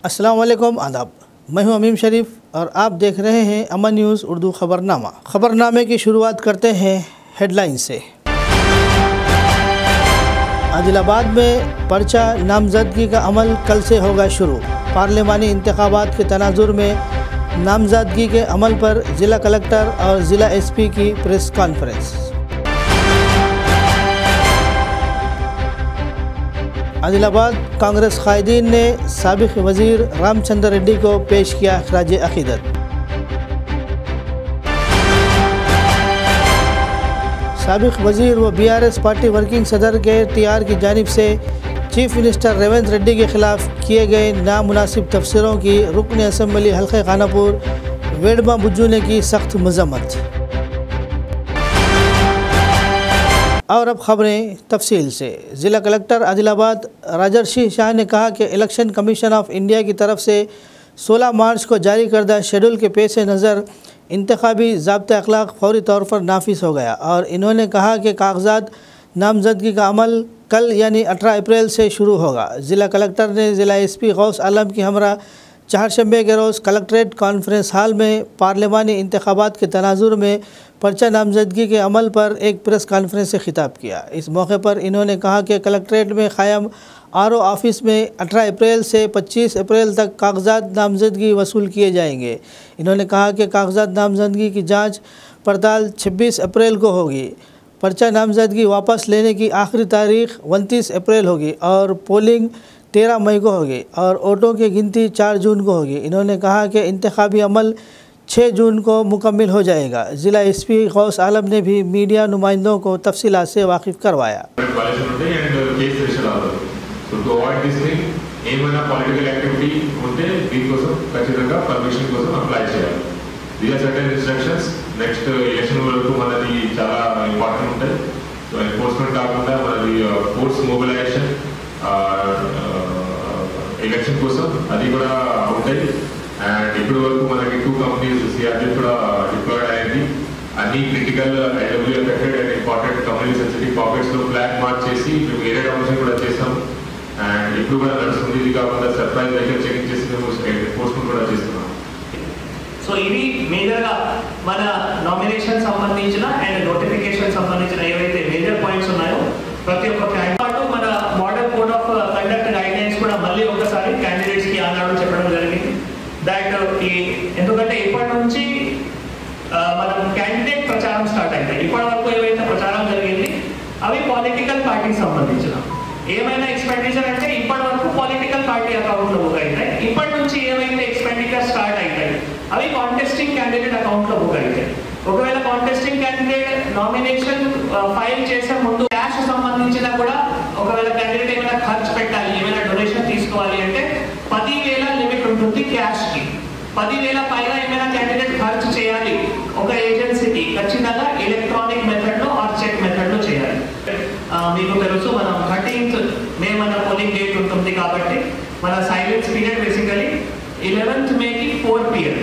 अस्सलाम वालेकुम, आदाब। मैं हूं अमीम शरीफ और आप देख रहे हैं अमन न्यूज़ उर्दू ख़बरनामा। ख़बरनामे की शुरुआत करते हैं हेडलाइन से। आदिलाबाद में पर्चा नामजदगी का अमल कल से होगा शुरू। पार्लिमानी इंतखाबात के तनाजुर में नामजदगी के अमल पर ज़िला कलेक्टर और ज़िला एसपी की प्रेस कॉन्फ्रेंस। आदिलाबाद कांग्रेस कायदीन ने साबिक़ वज़ीर रामचंद्र रेड्डी को पेश किया खराज अक़ीदत। साबिक़ वज़ीर व BRS पार्टी वर्किंग सदर के TR की जानिब से चीफ मिनिस्टर रेवंत रेड्डी के ख़िलाफ़ किए गए नामुनासिब तफसीरों की रुकन असम्बली हल्के खानापुर वेडमा बुज्जू ने की सख्त मज़म्मत। और अब ख़बरें तफसील से। ज़िला कलेक्टर आदिलाबाद राजर्षि शाह ने कहा कि इलेक्शन कमीशन ऑफ इंडिया की तरफ से 16 मार्च को जारी करदा शेड्यूल के पेश नज़र इंतखाबी ज़ाब्ता अखलाक फौरी तौर पर नाफिज हो गया और इन्होंने कहा कि कागजात नामजदगी का अमल कल यानी 18 अप्रैल से शुरू होगा। ज़िला कलेक्टर ने ज़िला SP गौस आलम की हमरा चारशंबे के रोज़ कलेक्ट्रेट कॉन्फ्रेंस हॉल में पार्लिमानी इंतखाबात के तनाजुर में पर्चा नामजदगी के अमल पर एक प्रेस कॉन्फ्रेंस से खिताब किया। इस मौके पर इन्होंने कहा कि कलेक्ट्रेट में क़ायम RO ऑफिस में 18 अप्रैल से 25 अप्रैल तक कागजात नामजदगी वसूल किए जाएंगे। इन्होंने कहा कि कागजात नामजदगी की जांच पड़ताल 26 अप्रैल को होगी। पर्चा नामजदगी वापस लेने की आखिरी तारीख 29 अप्रैल होगी और पोलिंग 13 मई को होगी और वोटों की गिनती 4 जून को होगी। इन्होंने कहा कि इंतखाबी अमल 6 जून को मुकम्मिल हो जाएगा। ज़िला SP गौस आलम ने भी मीडिया नुमाइंदों को तफसीलात से वाकिफ़ करवाया। ఎలక్షన్ కోసం అది కూడా ఉంటాయి. అండ్ ఇప్పటి వరకు మనకి 2 కంపెనీస్ CRG కూడా డిప్లాయిడ్ అయింది. అన్ని critical IW affected and important company sensitive pockets లో ఫ్లాగ్ మార్క్ చేసి మేము ఏరియా డొమినేషన్ కూడా చేస్తాం. అండ్ ఇప్పుడు కూడా నడుస్తుంది. ఇది కాకుండా సర్ప్రైజ్ వెహికల్ చెకింగ్ చేసి మేము ఎన్ఫోర్స్మెంట్ కూడా చేస్తున్నాం. సో ఇది మేజర్గా మన నామినేషన్ సంబంధించిన అండ్ నోటిఫికేషన్ సంబంధించిన ఏవైతే మేజర్ పాయింట్స్ ఉన్నాయో ప్రతి ఒక్క పాటు మన model code of conduct guidelines కూడా మళ్ళీ ఒకసారి క్యాండిడేట్స్ కి ఆనాడు చెప్పడం జరిగింది. దట్ ఎందుకంటే ఇప్పటి నుంచి మనం క్యాండిడేట్ ప్రచారం స్టార్ట్ అయితే ఇప్పటి వరకు ఏవైతే ప్రచారం జరిగింది అవి పొలిటికల్ పార్టీకి సంబంధించిన ఏమైనా ఎక్స్పెండిచర్ అంటే ఇప్పటి వరకు పొలిటికల్ పార్టీ అకౌంట్లో బుక్ అవుతాయి. ఇప్పటి నుంచి ఏవైతే ఎక్స్పెండిచర్ స్టార్ట్ అవుతాయి అవి కాంటెస్టింగ్ క్యాండిడేట్ అకౌంట్లో బుక్ అవుతాయి. ఒకవేళ కాంటెస్టింగ్ క్యాండిడేట్ నామినేషన్ ఫైల్ చేసే ముందు క్యాష్ సంబంధించిన కూడా ఒకవేళ క్యాండిడేట్ ఏమైనా ఖర్చు పెట్టాలి ఏమైనా డొనేషన్ తీసుకోవాలి అంటే 10,000 లిమిట్ ఉంటుంది క్యాష్ కి. 10,000 పైగా ఏమైనా క్యాండిడేట్ ఖర్చు చేయాలి ఒక ఏజెన్సీకి ఖచ్చితంగా ఎలక్ట్రానిక్ మెథడ్ లో ఆర్ చెక్ మెథడ్ లో చేయాలి. మీకు తెలుసు మనం 13th మే మన పోలింగ్ డేట్ ఉంటుంది కాబట్టి మన silence period basically 11th మేకి 4 PM.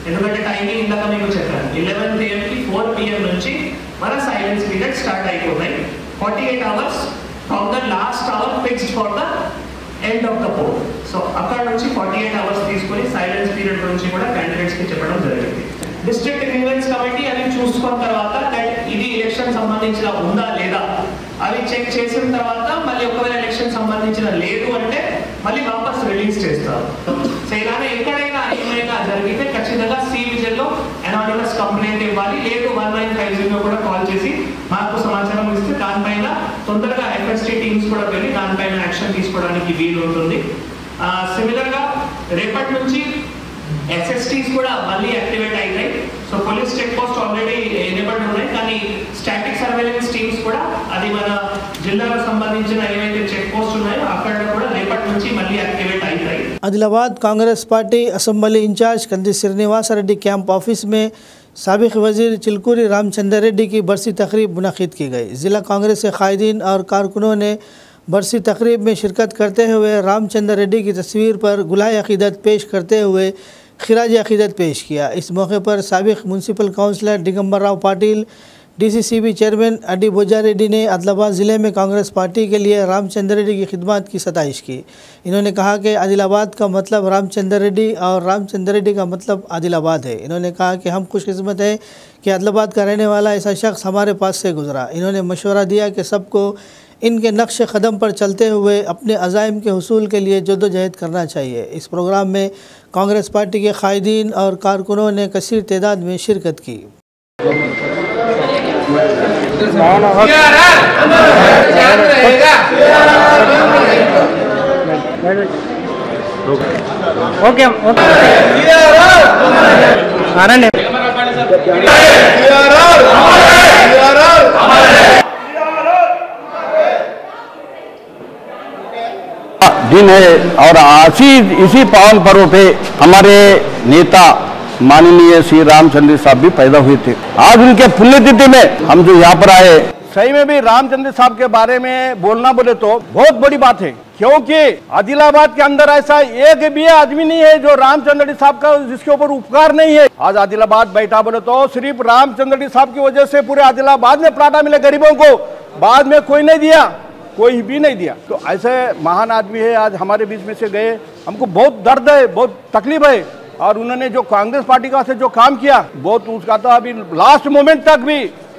ఎందుకంటే టైమింగ్ ఇందాక మీకు చెప్పాను 11 AM కి 4 PM నుంచి మన సైలెన్స్ పీరియడ్ స్టార్ట్ అయిపోతాయి. 48 hours from the last hour fixed for the end of the poll. So అక్కడ నుంచి 48 hours తీసుకొని సైలెన్స్ పీరియడ్ గురించి కూడా క్యాండిడేట్స్ కి చెప్పడం జరిగింది. డిస్ట్రిక్ట్ గ్రీవెన్స్ కమిటీ అది చూసుకున్న తర్వాత ఇది ఎలక్షన్ సంబంధించిన ఉందా లేదా అవి చెక్ చేసిన తర్వాత మళ్ళీ ఒకవేళ ఎలక్షన్ సంబంధించిన లేదు అంటే మళ్ళీ వాపస్ రిలీజ్ చేస్తారు. సో ఇలానే ఎక్కడైనా ఏమైనా జరిగితే ఖచ్చితంగా C విజిల్ లో అనానిమస్ కంప్లైంట్ ఇవ్వాలి. లేదు 1950 కూడా కాల్ చేసి మాకు సమాచారం ఇస్తే దానిపైన తొందరగా FST టీమ్స్ కూడా వెళ్ళి దానిపైన యాక్షన్ తీసుకోవడానికి వీలు ఉంటుంది. సిమిలర్ గా రేపటి నుంచి SSTs కూడా మళ్ళీ యాక్టివేట్ అవుతాయి. So police check post already enabled ఉన్నాయి కానీ స్టాటిక్ సర్వేలెన్స్ టీమ్స్ కూడా అది మన జిల్లాకు సంబంధించిన ఏవైతే చెక్ పోస్ట్ ఉన్నాయో అక్కడ కూడా రేపటి నుంచి మళ్ళీ యాక్టివేట్ అవుతాయి. Adilabad Congress party assembly incharge Kandi Srinivas Reddy camp office में साबिक़ वज़ीर चिलकूरी रामचंद्र रेड्डी की बरसी तकरीब मुनक़िद की गई। ज़िला कांग्रेस के कायदीन और कारकुनों ने बरसी तकरीब में शिरकत करते हुए रामचंद्र रेड्डी की तस्वीर पर गुलाए अक़ीदत पेश करते हुए खिराज अक़ीदत पेश किया। इस मौके पर साबिक़ municipal councillor Digambar Rao Patil, DCCB chairman Addi Boja Reddy ने आदिलाबाद ज़िले में कांग्रेस पार्टी के लिए रामचंद्र रेड्डी की खिदमत की सताइश की। इन्होंने कहा कि आदिलाबाद का मतलब रामचंद्र रेड्डी और रामचंद्र रेड्डी का मतलब आदिलाबाद है। इन्होंने कहा कि हम खुशकिस्मत हैं कि आदिलाबाद का रहने वाला ऐसा शख्स हमारे पास से गुजरा। इन्होंने मशवरा दिया कि सबको इनके नक्श कदम पर चलते हुए अपने अज़ाइम के हुसूल के लिए जद्दोजहद करना चाहिए। इस प्रोग्राम में कांग्रेस पार्टी के कायदीन और कारकुनों ने कसीर तादाद में शिरकत की। दिन है और इसी पावन पर्व पे हमारे नेता माननीय श्री रामचंद्र साहब भी पैदा हुए थे। आज उनके पुण्यतिथि में हम जो यहाँ पर आए, सही में भी रामचंद्र साहब के बारे में बोलना बोले तो बहुत बड़ी बात है, क्योंकि आदिलाबाद के अंदर ऐसा एक भी आदमी नहीं है जो रामचंद्र साहब का जिसके ऊपर उपकार नहीं है। आज आदिलाबाद बैठा बोले तो सिर्फ रामचंद्र साहब की वजह से पूरे आदिलाबाद में पराठा मिले गरीबों को, बाद में कोई नहीं दिया, कोई भी नहीं दिया। तो ऐसे महान आदमी है, आज हमारे बीच में से गए, हमको बहुत दर्द है, बहुत तकलीफ है। और उन्होंने जो कांग्रेस पार्टी का से जो काम किया बहुत उसका था, अभी लास्ट मोमेंट तक भी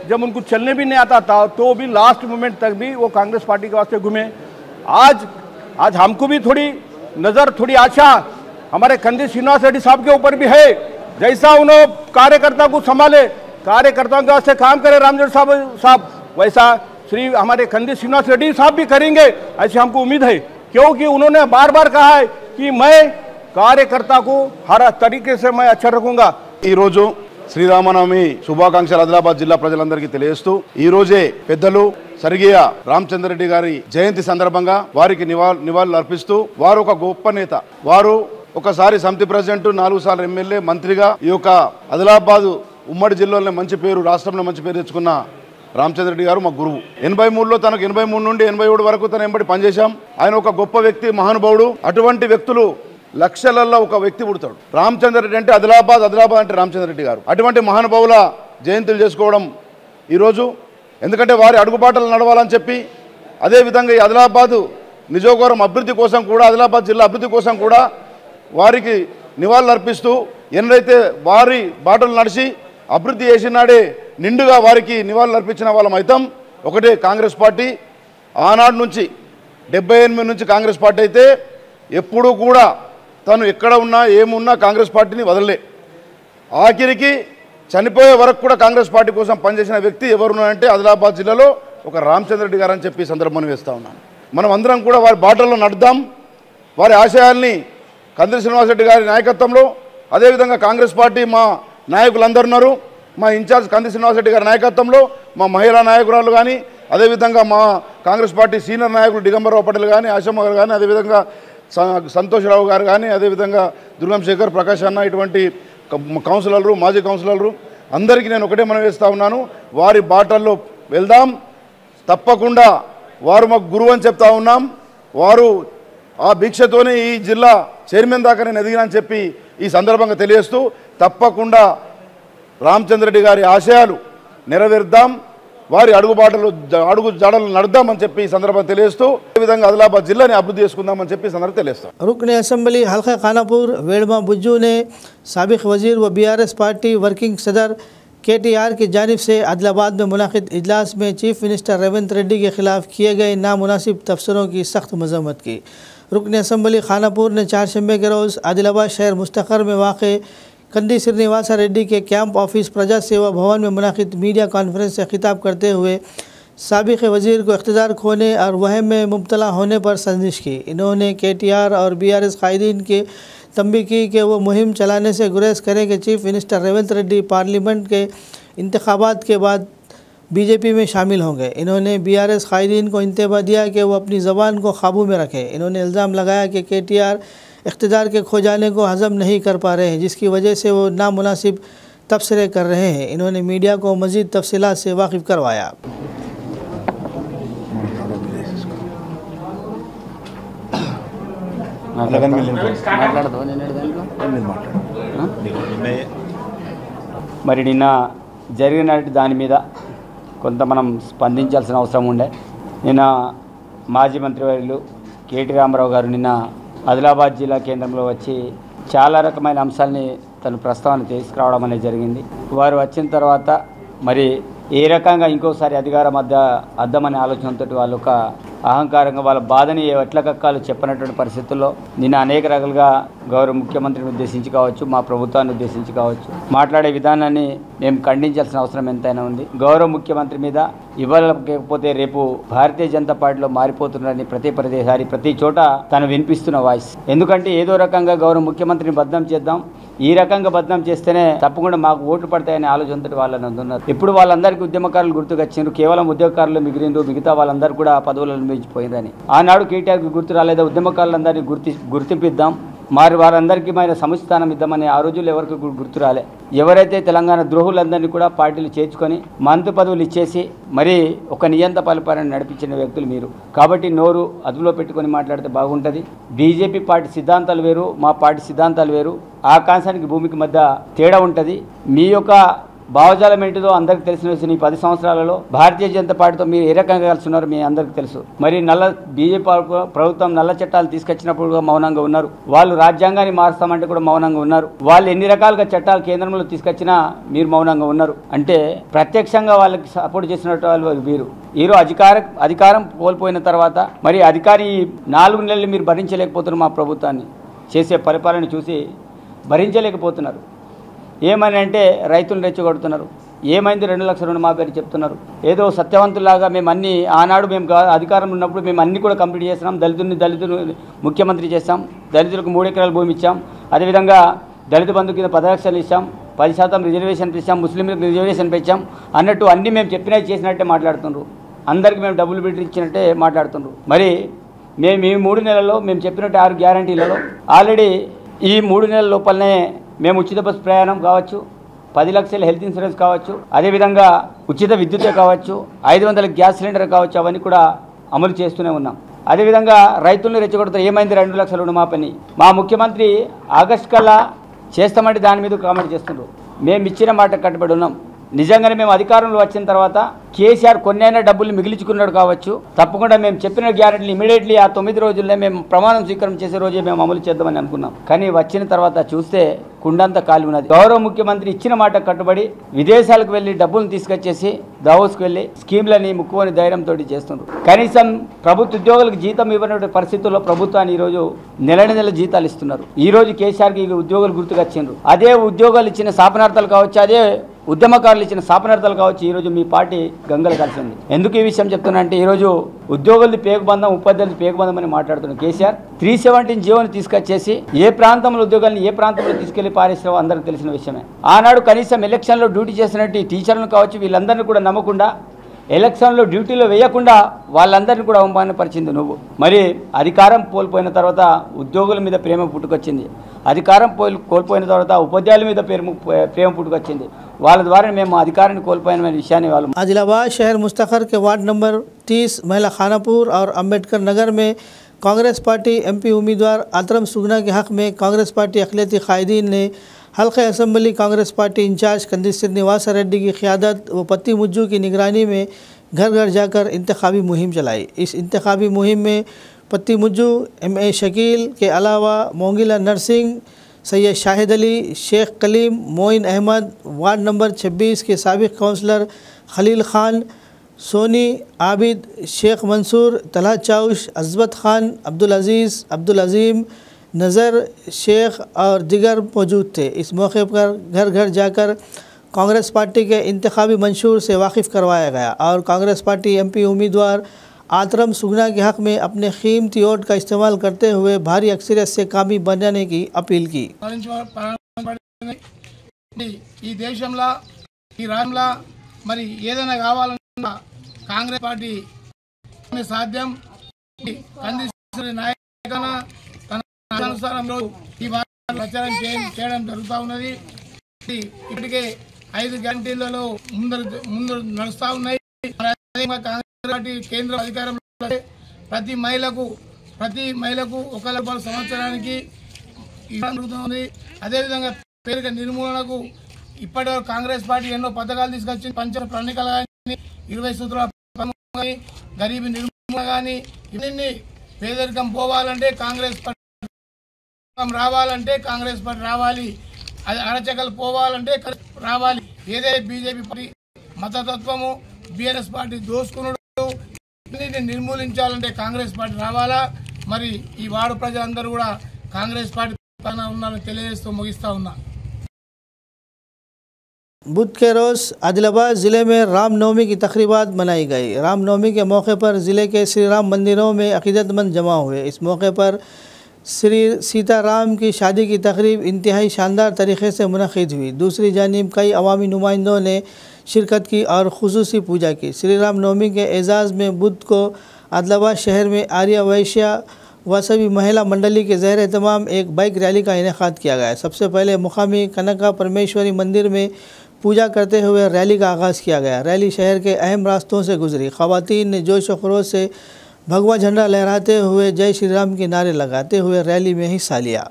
जब उनको चलने भी नहीं आता था तो भी लास्ट मोमेंट तक भी वो कांग्रेस पार्टी के वास्ते घूमे। आज हमको भी थोड़ी नज़र, थोड़ी आशा हमारे कंदी श्रीनिवास रेड्डी साहब के ऊपर भी है। जैसा उन्होंने कार्यकर्ता को संभाले, कार्यकर्ताओं के वास्ते काम करे रामचंद्र साहब, वैसा श्री हमारे कंदी श्रीनिवास रेड्डी साहब भी करेंगे, ऐसी हमको उम्मीद है। क्योंकि उन्होंने बार बार कहा है कि मैं कार्यकर्ता को हर तरीके से मैं अच्छा रखूंगा। ఈ రోజు శ్రీరామనవమి శుభాకాంక్షలు ఆదిలాబాద్ జిల్లా ప్రజలందరికీ తెలియజేస్తూ ఈ రోజే పెద్దలు స్వర్గీయ రామచంద్ర రెడ్డి గారి జయంతి సందర్భంగా వారికి నివాళులు అర్పిస్తూ, వారు ఒక గొప్ప నేత, వారు ఒకసారి సమితి ప్రెసిడెంట్, 4 సార్లు ఎమ్మెల్యే, మంత్రిగా ఈ యొక్క ఆదిలాబాద్ ఉమ్మడి జిల్లాలోనే మంచి పేరు, రాష్ట్రంలో మంచి పేరు తెచ్చుకున్న రామచంద్ర రెడ్డి గారు మా గురువు. 83లో తనకు 83 నుండి 87 వరకు తన ఎంబడి పనిచేశాం. ఆయన ఒక గొప్ప వ్యక్తి, మహానుభావుడు. అటువంటి వ్యక్తులు లక్షలలో ఒక వ్యక్తి పుడతాడు. రామచంద్ర రెడ్డి అంటే ఆదిలాబాద్ అంటే రామచంద్ర రెడ్డి గారు. అటువంటి మహానుభావుల జయంతులు చేసుకోవడం ఈరోజు, ఎందుకంటే వారి అడుగుబాటలు నడవాలని చెప్పి, అదేవిధంగా ఈ ఆదిలాబాద్ నిజోగవరం అభివృద్ధి కోసం కూడా, ఆదిలాబాద్ జిల్లా అభివృద్ధి కోసం కూడా వారికి నివాళులు అర్పిస్తూ, ఎన్నైతే వారి బాటలు నడిచి అభివృద్ధి చేసినాడే నిండుగా వారికి నివాళులు అర్పించిన వాళ్ళం అయితాం. ఒకటే కాంగ్రెస్ పార్టీ ఆనాడు నుంచి 78 నుంచి కాంగ్రెస్ పార్టీ అయితే ఎప్పుడూ కూడా తను ఎక్కడ ఉన్నా ఏమున్నా కాంగ్రెస్ పార్టీని వదలలే. ఆఖరికి చనిపోయే వరకు కూడా కాంగ్రెస్ పార్టీ కోసం పనిచేసిన వ్యక్తి ఎవరున్నారంటే ఆదిలాబాద్ జిల్లాలో ఒక రామచంద్ర రెడ్డి గారు అని చెప్పి సందర్భాన్ని వేస్తూ ఉన్నాను. మనం అందరం కూడా వారి బాటల్లో నడుద్దాం. వారి ఆశయాల్ని కంది శ్రీనివాస్ రెడ్డి గారి నాయకత్వంలో, అదేవిధంగా కాంగ్రెస్ పార్టీ మా నాయకులందరూ ఉన్నారు, మా ఇన్ఛార్జ్ కంది శ్రీనివాస్ రెడ్డి గారి నాయకత్వంలో మా మహిళా నాయకురాలు కానీ, అదేవిధంగా మా కాంగ్రెస్ పార్టీ సీనియర్ నాయకులు దిగంబరరావు పటేల్ కానీ, ఆశమ్మ గారు కానీ, అదేవిధంగా సంతోష్రావు గారు కానీ, అదేవిధంగా దుర్గం శేఖర్, ప్రకాష్ అన్న, ఇటువంటి కౌన్సిలర్లు, మాజీ కౌన్సిలర్లు అందరికీ నేను ఒకటే మనం వేస్తూ ఉన్నాను, వారి బాటల్లో వెళ్దాం. తప్పకుండా వారు మాకు గురువు అని చెప్తా ఉన్నాం. వారు ఆ భిక్షతోనే ఈ జిల్లా చైర్మన్ దాకా నేను ఎదిగినా అని చెప్పి ఈ సందర్భంగా తెలియజేస్తూ, తప్పకుండా రామచంద్ర రెడ్డి గారి ఆశయాలు నెరవేర్దాం, వారి అడుగు జాడలు నడుద్దామని చెప్పి ఈ సందర్భంగా తెలియజేస్తూ, ఈ విధంగా ఆదిలాబాద్ జిల్లాని అభివృద్ధి చేసుకుందామని చెప్పి ఈ సందర్భంగా తెలియజేస్తాం. रुकन असम्बली हल्का खानापुर वेड़मा बुज्जू ने साबिक वजीर व BRS पार्टी वर्किंग सदर KTR की जानिब से आदिलाबाद में मुनाकिद इजलास में चीफ मिनिस्टर रेवंत रेड्डी के खिलाफ किए गए नामुनासिब तबसरों की सख्त मजम्मत की। रुकन असम्बली खानापुर ने 4 शंबे के रोज़ आदिलाबाद शहर मुस्तकर में वाक़ कंदी श्रीनिवास रेड्डी के कैंप ऑफिस प्रजा सेवा भवन में मुनाकिद मीडिया कॉन्फ्रेंस से खिताब करते हुए साबिक वज़ीर को इख्तिदार खोने और वहम में मुब्तला होने पर संजिश की। इन्होंने KTR और BRS कायदीन की तंबीह की कि वो मुहिम चलाने से गुरेज करें कि chief minister Revanth Reddy parliament के इंतखाबात के बाद BJP में शामिल होंगे। इन्होंने BRS कायदीन को इंतबाह दिया कि वो अपनी ज़बान को काबू में रखें। इन्होंने इल्ज़ाम लगाया कि KTR इख्तिदार के खो जाने को हज़म नहीं कर पा रहे हैं, जिसकी वजह से वो नामुनासिब तबसरे कर रहे हैं। इन्होंने मीडिया को मज़ीद तफसीलात से वाकिफ़ करवाया। మరి నిన్న జరిగిన దాని మీద కొంత మనం స్పందించాల్సిన అవసరం ఉండే. నిన్న మాజీ మంత్రివర్యులు కేటీ రామారావు గారు నిన్న ఆదిలాబాద్ జిల్లా కేంద్రంలో వచ్చి చాలా రకమైన అంశాలని తను ప్రస్తావన తీసుకురావడం అనేది జరిగింది. వారు వచ్చిన తర్వాత మరి ఏ రకంగా ఇంకోసారి అధికారం అద్దమనే ఆలోచనతో వాళ్ళు ఒక అహంకారంగా వాళ్ళ బాధని ఎట్ల కక్కాలో చెప్పనటువంటి పరిస్థితుల్లో నిన్న అనేక రకాలుగా గౌరవ ముఖ్యమంత్రిని ఉద్దేశించి కావచ్చు, మా ప్రభుత్వాన్ని ఉద్దేశించి కావచ్చు మాట్లాడే విధానాన్ని మేము ఖండించాల్సిన అవసరం ఎంతైనా ఉంది. గౌరవ ముఖ్యమంత్రి మీద ఇవ్వలేకపోతే రేపు భారతీయ జనతా పార్టీలో మారిపోతున్నారని ప్రతి చోట తను వినిపిస్తున్న వాయిస్. ఎందుకంటే ఏదో రకంగా గౌరవ ముఖ్యమంత్రిని బద్నాం చేద్దాం, ఈ రకంగా బద్నాం చేస్తేనే తప్పకుండా మాకు ఓట్లు పడతాయనే ఆలోచనతో వాళ్ళని ఉన్నారు. ఇప్పుడు వాళ్ళందరికీ ఉద్యమకారులు గుర్తుకొచ్చారు, కేవలం ఉద్యోగకారులు మిగిలిండ్రు, మిగతా వాళ్ళందరూ కూడా పదవులను మించిపోయిందని. ఆనాడు కేటీఆర్కి గుర్తు రాలేదా? ఉద్యమకారులందరినీ గుర్తింపిద్దాం, మరి వారందరికీ మన సముచితానం ఇద్దామని ఆ రోజుల్లో ఎవరికి గుర్తు రాలే. ఎవరైతే తెలంగాణ ద్రోహులందరినీ కూడా పార్టీలు చేర్చుకొని మంత్రి పదవులు ఇచ్చేసి మరి ఒక నియంత పరిపాలన నడిపించిన వ్యక్తులు మీరు. కాబట్టి నోరు అదుపులో పెట్టుకొని మాట్లాడితే బాగుంటుంది. బీజేపీ పార్టీ సిద్ధాంతాలు వేరు, మా పార్టీ సిద్ధాంతాలు వేరు. ఆకాశానికి భూమికి మధ్య తేడా ఉంటుంది. మీ యొక్క భావజాలం ఏంటిదో అందరికి తెలిసిన విషయం. ఈ 10 సంవత్సరాలలో భారతీయ జనతా పార్టీతో మీరు ఏ రకంగా కలిసి ఉన్నారో మీ అందరికీ తెలుసు. మరి బీజేపీ ప్రభుత్వం నల్ల చట్టాలు తీసుకొచ్చినప్పుడు మౌనంగా ఉన్నారు. వాళ్ళు రాజ్యాంగాన్ని మారుస్తామంటే కూడా మౌనంగా ఉన్నారు. వాళ్ళు ఎన్ని రకాలుగా చట్టాలు కేంద్రంలో తీసుకొచ్చినా మీరు మౌనంగా ఉన్నారు. అంటే ప్రత్యక్షంగా వాళ్ళకి సపోర్ట్ చేసినట్టు వాళ్ళు వీరు. ఈరోజు అధికారం కోల్పోయిన తర్వాత మరి అధికారి 4 నెలలు మీరు భరించలేకపోతున్నారు. మా ప్రభుత్వాన్ని చేసే పరిపాలన చూసి భరించలేకపోతున్నారు. ఏమని అంటే రైతులను రెచ్చగొడుతున్నారు. ఏమైంది 2 లక్షల రుణమాఫీ అని చెప్తున్నారు. ఏదో సత్యవంతులాగా మేము అన్ని ఆనాడు మేము అధికారంలో ఉన్నప్పుడు మేము అన్ని కూడా కంప్లీట్ చేస్తున్నాం. దళితులు ముఖ్యమంత్రి చేస్తాం, దళితులకు 3 ఎకరాల భూమి ఇచ్చాం, అదేవిధంగా దళిత బంధు కింద 10 లక్షలు ఇచ్చాం, 10% రిజర్వేషన్ ఇచ్చాం, ముస్లింలకు రిజర్వేషన్ పెంచాం అన్నట్టు అన్నీ మేము చెప్పినట్టు చేసినట్టే మాట్లాడుతున్నారు. అందరికీ మేము డబ్బులు పెట్టి ఇచ్చినట్టే మాట్లాడుతున్నారు. మరి మేము ఈ 3 నెలల్లో మేము చెప్పినట్టు 6 గ్యారంటీలలో ఆల్రెడీ ఈ 3 నెలల లోపలనే మేము ఉచిత బస్సు ప్రయాణం కావచ్చు, 10 లక్షల హెల్త్ ఇన్సూరెన్స్ కావచ్చు, అదేవిధంగా ఉచిత విద్యుతే కావచ్చు, 500 గ్యాస్ సిలిండర్ కావచ్చు, అవన్నీ కూడా అమలు చేస్తూనే ఉన్నాం. అదేవిధంగా రైతులను రెచ్చగొడతారు. ఏమైంది 2 లక్షల రుణమాఫీ? మా ముఖ్యమంత్రి ఆగస్టు కల్లా చేస్తామంటే దాని మీద కామెంట్ చేస్తున్నారు. మేము ఇచ్చిన మాట కట్టుబడి ఉన్నాం. నిజంగానే మేము అధికారంలో వచ్చిన తర్వాత కేసీఆర్ కొన్నైనా డబ్బులు మిగిలించుకున్నాడు కావచ్చు, తప్పకుండా మేము చెప్పిన గ్యారెంటీలు ఇమీడియట్లీ ఆ 9 రోజుల్లో మేము ప్రమాణం స్వీకారం చేసే రోజే మేము అమలు చేద్దామని అనుకున్నాం. కానీ వచ్చిన తర్వాత చూస్తే కుండంతా ఖాళీ ఉన్నది. గౌరవ ముఖ్యమంత్రి ఇచ్చిన మాట కట్టుబడి విదేశాలకు వెళ్ళి డబ్బులు తీసుకొచ్చేసి దావోస్కి వెళ్ళి స్కీమ్లని ముక్కుని ధైర్యంతో చేస్తున్నారు. కనీసం ప్రభుత్వ ఉద్యోగులకు జీతం ఇవ్వనటువంటి పరిస్థితుల్లో ప్రభుత్వాన్ని ఈరోజు నెల జీతాలు ఇస్తున్నారు. ఈరోజు కేసీఆర్కి ఉద్యోగులు గుర్తుకొచ్చిండ్రు. అదే ఉద్యోగాలు ఇచ్చిన శాపనార్థాలు కావచ్చు, అదే ఉద్యమకారులు ఇచ్చిన శాపనార్థాలు కావచ్చు, ఈరోజు మీ పార్టీ గంగలు కలిసింది. ఎందుకు ఈ విషయం చెప్తున్నా అంటే ఈరోజు ఉద్యోగులది పేగుబంధం, ఉపాధ్యాయులది పేగుబంధం అని మాట్లాడుతున్న కేసీఆర్ 317 జీవోని తీసుకొచ్చేసి ఏ ప్రాంతంలో ఉద్యోగాలను ఏ ప్రాంతంలో తీసుకెళ్లి పారేసావో అందరికీ తెలిసిన విషయమే. ఆనాడు కనీసం ఎలక్షన్లో డ్యూటీ చేసినట్టు టీచర్లను కావచ్చు వీళ్ళందరినీ కూడా నమ్మకుండా ఎలక్షన్లో డ్యూటీలో వేయకుండా వాళ్ళందరినీ కూడా అవమానపరిచింది నువ్వు. మరి అధికారం కోల్పోయిన తర్వాత ఉద్యోగుల మీద ప్రేమ పుట్టుకొచ్చింది. అధికారం కోల్పోయిన తర్వాత ఉపాధ్యాయుల మీద ప్రేమ పుట్టుకొచ్చింది. వాళ్ళ ద్వారా మేము అధికారాన్ని కోల్పోయిన విషయాన్ని వాళ్ళు. आदिलाबाद शहर मुस्तखर के वार्ड नंबर 30 महिला खानापुर और अम्बेडकर नगर में कांग्रेस पार्टी एमपी उम्मीदवार आतरम सुगना के हक़ में कांग्रेस पार्टी अक़लियती क़ायदीन ने हल्क़े assembly Congress party in charge Kandi Srinivas Reddy की क़ियादत व पत्ती मुज्जू की निगरानी में घर घर जाकर इंतखाबी मुहिम चलाई। इस इंतखाबी मुहिम में पत्ती मुज्जू MA शकील के अलावा मोंगिला नरसिंह, सैयद शाहिद अली, शेख कलीम, मोइन अहमद, वार्ड नंबर 26 के साबिक़ काउंसलर खलील ख़ान, सोनी आबिद, शेख मंसूर, तलहा चाउश, अज़बत ख़ान, अब्दुल अज़ीज़, अब्दुल अज़ीम, नज़र शेख और दिगर मौजूद थे। इस मौके पर घर घर जाकर कांग्रेस पार्टी के इंतखाबी मंशूर से वाकिफ़ करवाया गया और कांग्रेस पार्टी MP उम्मीदवार आतरम सुगना के हक़ में अपने कीमती वोट का इस्तेमाल करते हुए भारी अक्सरियत से कामयाब बनाने की अपील की। ఈ దేశంలో ఈ రాష్ట్రంలో మరి ఏదైనా కావాలన్నా కాంగ్రెస్ పార్టీ సాధ్యం. కందిశ్రీ నాయకన తన అనుసారంలో ఈ ప్రచారం చేయడం జరుగుతూ ఉన్నది. ఇప్పటికే 5 గ్యారంటీలలో ముందు నడుస్తూ ఉన్నాయి. కాంగ్రెస్ పార్టీ కేంద్ర అధికారంలో ప్రతి మహిళకు 1 లక్ష సంవత్సరానికి జరుగుతుంది. అదేవిధంగా పేరిక నిర్మూలనకు ఇప్పటివరకు కాంగ్రెస్ పార్టీ ఎన్నో పథకాలు తీసుకొచ్చి పంచ ప్రణాళికలు 20 సూత్రాల కానీ గరీబీ నిర్మూలన కానీ ఇవన్నీ పేదరికం పోవాలంటే కాంగ్రెస్ పార్టీ రావాలంటే కాంగ్రెస్ పార్టీ రావాలి, అది అరచకలు పోవాలంటే రావాలి. ఏదైతే బీజేపీ పార్టీ మతతత్వము బీఆర్ఎస్ పార్టీ దోసుకున్నాడు ఇవన్నీ నిర్మూలించాలంటే కాంగ్రెస్ పార్టీ రావాలా. మరి ఈ వార్డు ప్రజలందరూ కూడా కాంగ్రెస్ పార్టీ ఉన్నారని తెలియజేస్తూ ముగిస్తా ఉన్నా. बुध के रोज़ आदिलाबाद ज़िले में रामनवमी की तकरीबात मनाई गई। रामनवमी के मौके पर ज़िले के श्री राम मंदिरों में अकीदतमंद जमा हुए। इस मौके पर श्री सीताराम की शादी की तकरीब इंतहाई शानदार तरीके से मुनक़िद हुई। दूसरी जानिब कई अवामी नुमाइंदों ने शिरकत की और खुसूसी पूजा की। श्री राम नवमी के एजाज़ में बुध को आदिलाबाद शहर में आर्य वैश्य व सभी महिला मंडली के ज़ेर एहतमाम एक बाइक रैली का इनेकाद किया गया। सबसे पहले मुकामी कनका परमेश्वरी मंदिर में पूजा करते हुए रैली का आगाज़ किया गया। रैली शहर के अहम रास्तों से गुजरी। ख़वातीन ने जोश व खरोश से भगवा झंडा लहराते हुए जय श्री राम के नारे लगाते हुए रैली में हिस्सा लिया।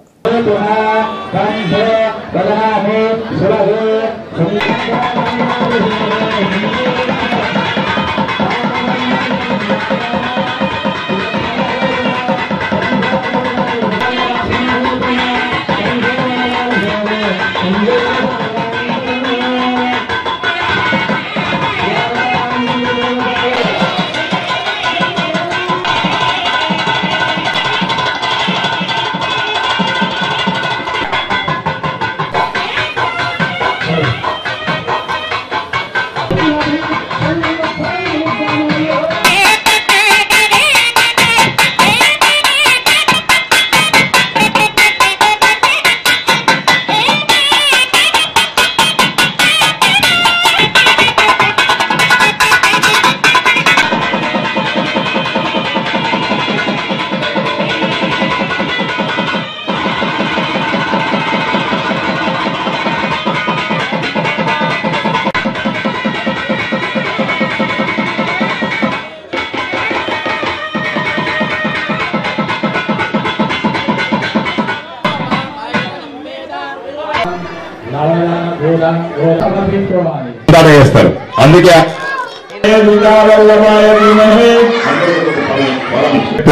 చేస్తారు. అందుకే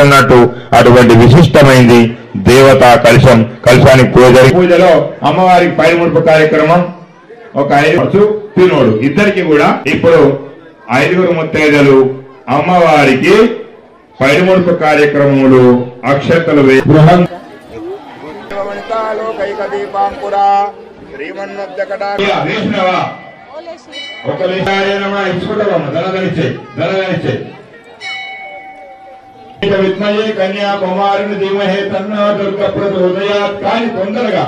అన్నట్టు అటువంటి విశిష్టమైంది దేవతా కలశానికి పూజలో అమ్మవారికి పైముడుపు కార్యక్రమం ఒక 5 తినోడు ఇద్దరికి కూడా ఇప్పుడు 5 ముత్తైదలు అమ్మవారికి పైముడుపు కార్యక్రమములు అక్షతలు విద్మయే కన్యాకుమారిని ధీమహే తన్నో దుర్గ ప్రచోదయాత్ కానీ తొందరగా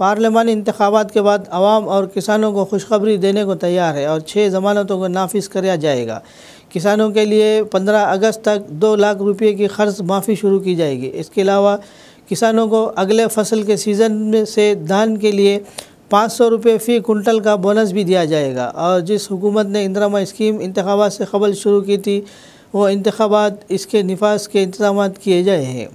पार्लिमानी इंतखाबात के बाद आवाम और किसानों को खुशखबरी देने को तैयार है और 6 ज़मानतों को नाफिज किया जाएगा। किसानों के लिए 15 अगस्त तक 2 लाख रुपये की क़र्ज़ माफ़ी शुरू की जाएगी। इसके अलावा किसानों को अगले फसल के सीज़न में से धान के लिए 500 रुपये फ़ी कुंटल का बोनस भी दिया जाएगा। और जिस हुकूमत ने इंदिरा स्कीम इंतखाबात से कबल शुरू की थी वो इंतखाबात इसके निफाज के इंतजाम किए गए हैं।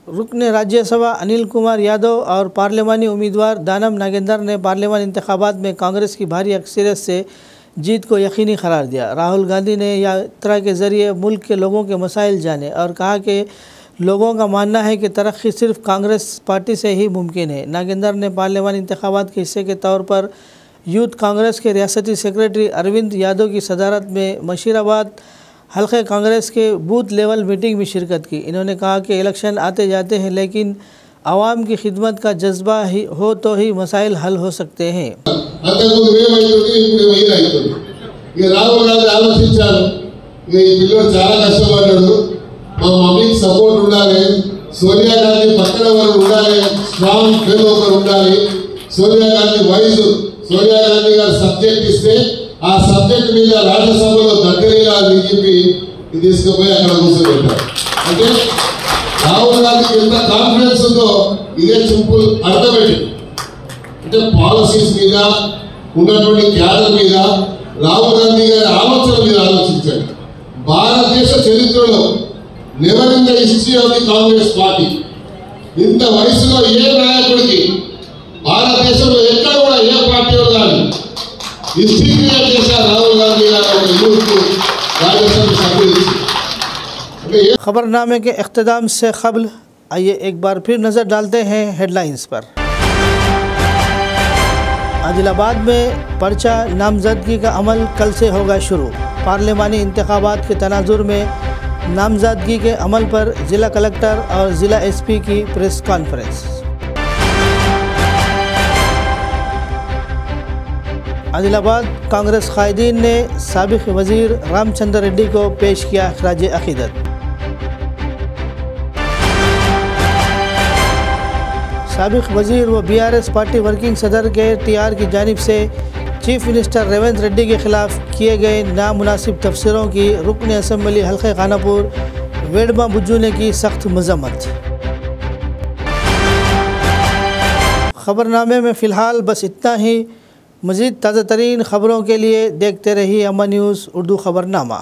रुकन राज्यसभा अनिल कुमार यादव और पार्लिमानी उम्मीदवार दानम नागेंद्र ने पार्लिमान इंतखाबात में कांग्रेस की भारी अक्सरियत से जीत को यकीनी करार दिया। राहुल गांधी ने यात्रा के ज़रिए मुल्क के लोगों के मसाइल जाने और कहा कि लोगों का मानना है कि तरक्की सिर्फ कांग्रेस पार्टी से ही मुमकिन है। नागेंद्र ने पार्लियामानी इंतखाबात के हिस्से के तौर पर यूथ कांग्रेस के रियासती सेक्रेटरी अरविंद यादव की सदारत में मशीराबाद हल्के कांग्रेस के बूथ लेवल मीटिंग में शिरकत की। इन्होंने कहा कि इलेक्शन आते जाते हैं, लेकिन आवाम की खिदमत का जज्बा ही हो तो ही मसाइल हल हो सकते हैं। రాహుల్ గాంధీ ఆలోచించారు, ఈ పిల్లలు చాలా కష్టపడ్డాడు, మా మమ్మీకి సపోర్ట్ ఉండాలి, సోనియా గాంధీ పక్కన ఒకరు ఉండాలి, స్ట్రాంగ్ ఫెలో ఒకరు ఉండాలి, సోనియా గాంధీ వైజ్ సోనియా గాంధీ గారు సబ్జెక్ట్ ఇస్తే ఆ సబ్జెక్ట్ మీద రాజ్యసభలో దగ్గరగా చెప్పి తీసుకుపోయి అక్కడ కూర్చోబెట్టారు. అంటే రాహుల్ గాంధీకి ఎంత కాన్ఫిడెన్స్ ఉందో ఇదే సింపుల్ అర్థమైంది. అంటే పాలసీస్ మీద ఉన్నటువంటి క్యాడర్ మీద రాహుల్ గాంధీ గారి ఆలోచన మీద ఆలోచించండి. భారతదేశ చరిత్రలో never in the history of the Congress party ఇంత వయసులో ఏ నాయకుడికి భారతదేశంలో ఎక్కడ కూడా ఏ పార్టీ కానీ హిస్టరీ క్రియేట్ చేశారు రాహుల్ గాంధీ గారు యూత్ రాజ్యసభ సభ్యులు. खबरनामे के इख्तिताम से क़ब्ल आइए एक बार फिर नज़र डालते हैं हेडलाइंस पर। आदिलाबाद में पर्चा नामजदगी का अमल कल से होगा शुरू। पार्लियामानी इंतखाबात के तनाजुर में नामजदगी के अमल पर ज़िला कलेक्टर और ज़िला एसपी की प्रेस कॉन्फ्रेंस। आदिलाबाद कांग्रेस कायदीन ने साबिक़ वज़ीर रामचंद्र रेड्डी को पेश किया खराज अक़ीदत। साबिक़ वज़ीर व BRS पार्टी वर्किंग सदर के TR की जानिब से चीफ मिनिस्टर रेवंत रेड्डी के ख़िलाफ़ किए गए नामुनासिब तफसीरों की रुकन असम्बली हल्के खानापुर वेडमा बुज्जू ने की सख्त मज़म्मत। ख़बरनामे में फ़िलहाल बस इतना ही। मज़ीद ताज़ा तरीन ख़बरों के लिए देखते रहिए अम्मा न्यूज़ उर्दू ख़बरनामा।